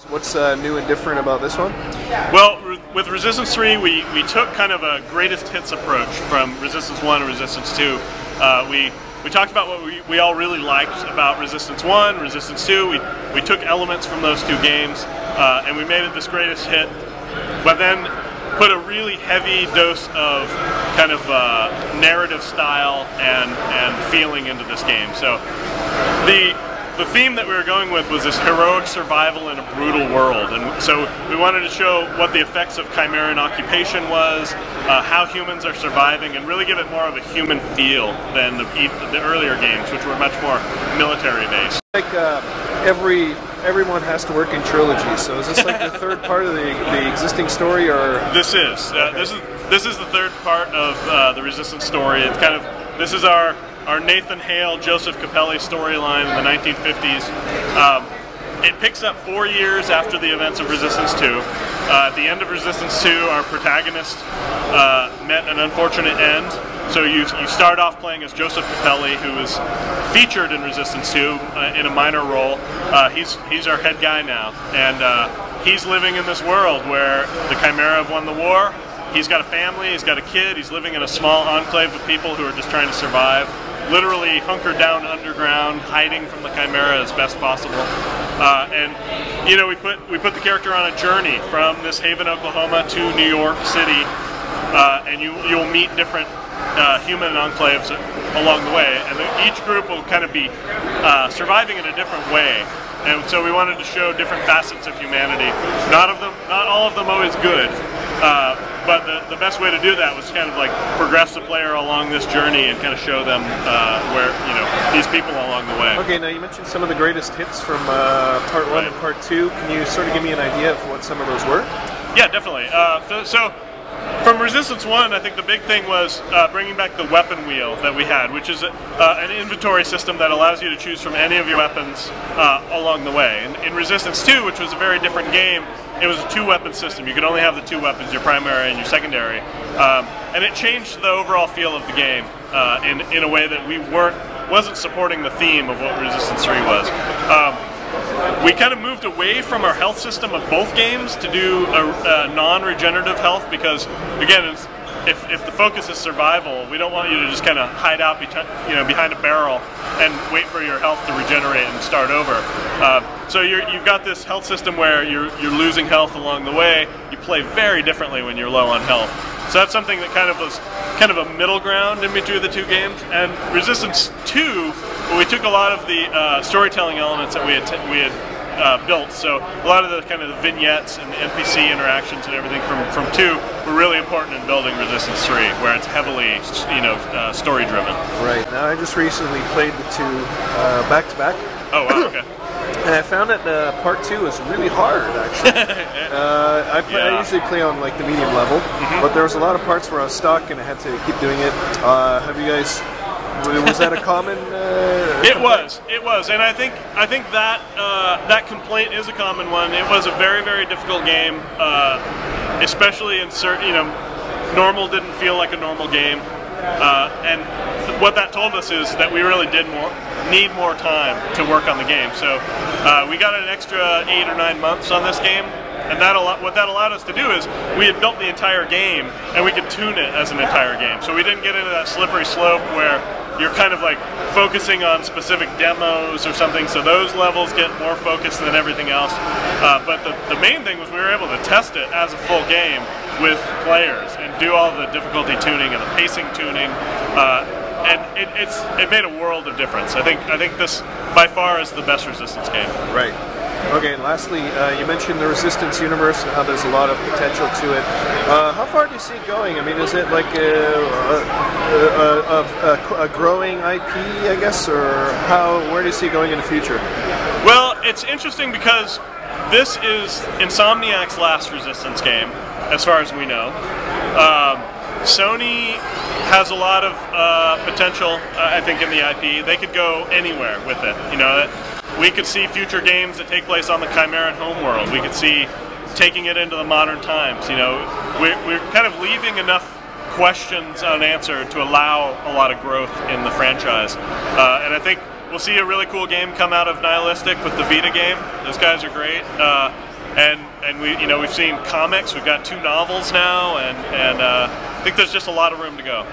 What's new and different about this one? Well, with Resistance 3, we took kind of a greatest hits approach from Resistance 1 and Resistance 2. We talked about what we all really liked about Resistance 1, Resistance 2. We took elements from those two games and we made it this greatest hit, but then put a really heavy dose of kind of narrative style and feeling into this game. So the theme that we were going with was this heroic survival in a brutal world, and so we wanted to show what the effects of Chimeran occupation was, how humans are surviving, and really give it more of a human feel than the earlier games, which were much more military based. Like everyone has to work in trilogies, so is this like the third part of the existing story, or? This is this is the third part of the Resistance story. It's kind of, this is our Nathan Hale, Joseph Capelli storyline in the 1950s. It picks up 4 years after the events of Resistance 2. At the end of Resistance 2, our protagonist met an unfortunate end. So you start off playing as Joseph Capelli, who was featured in Resistance 2 in a minor role. He's our head guy now, and he's living in this world where the Chimera have won the war. He's got a family, he's got a kid, he's living in a small enclave of people who are just trying to survive. Literally hunkered down underground, hiding from the Chimera as best possible. And you know, we put the character on a journey from this Haven, Oklahoma to New York City, and you'll meet different human enclaves along the way, and each group will kind of be surviving in a different way. And so we wanted to show different facets of humanity. Not all of them always good. But the best way to do that was kind of like progress the player along this journey and kind of show them where, you know, these people along the way. Okay, now you mentioned some of the greatest hits from Part 1 and Part 2. Can you sort of give me an idea of what some of those were? Yeah, definitely. So from Resistance 1, I think the big thing was bringing back the weapon wheel that we had, which is an inventory system that allows you to choose from any of your weapons along the way. In Resistance 2, which was a very different game, it was a two-weapon system. You could only have the two weapons, your primary and your secondary. And it changed the overall feel of the game in a way that wasn't supporting the theme of what Resistance 3 was. We kind of moved away from our health system of both games to do a non-regenerative health, because, again, if the focus is survival, we don't want you to just kind of hide out behind a barrel and wait for your health to regenerate and start over. So you've got this health system where you're losing health along the way. You play very differently when you're low on health. So that's something that kind of was kind of a middle ground in between the two games. And Resistance 2, we took a lot of the storytelling elements that we had built. So a lot of the kind of the vignettes and the NPC interactions and everything from 2 were really important in building Resistance 3, where it's heavily, story driven. Right. Now I just recently played the two back to back. Oh wow. Okay. And I found that Part 2 is really hard, actually. I usually play on like the medium level, but there was a lot of parts where I was stuck and I had to keep doing it. Have you guys? Was that a common? It was, and I think that that complaint is a common one. It was a very, very difficult game, especially in certain. Normal didn't feel like a normal game, and what that told us is that we really need more time to work on the game. So we got an extra 8 or 9 months on this game. And what that allowed us to do is we had built the entire game, and we could tune it as an entire game. So we didn't get into that slippery slope where you're kind of like focusing on specific demos or something. So those levels get more focused than everything else. But the main thing was we were able to test it as a full game with players and do all the difficulty tuning and the pacing tuning. And it made a world of difference. I think this by far is the best Resistance game. Right. Okay, and lastly, you mentioned the Resistance universe and how there's a lot of potential to it. How far do you see it going? I mean, is it like a growing IP, I guess, or where do you see it going in the future? Well, it's interesting because this is Insomniac's last Resistance game, as far as we know. Sony has a lot of potential, I think, in the IP. They could go anywhere with it. We could see future games that take place on the Chimeran homeworld. We could see taking it into the modern times. We're kind of leaving enough questions unanswered to allow a lot of growth in the franchise. And I think we'll see a really cool game come out of Nihilistic with the Vita game. Those guys are great. and we've seen comics. We've got 2 novels now, and I think there's just a lot of room to go.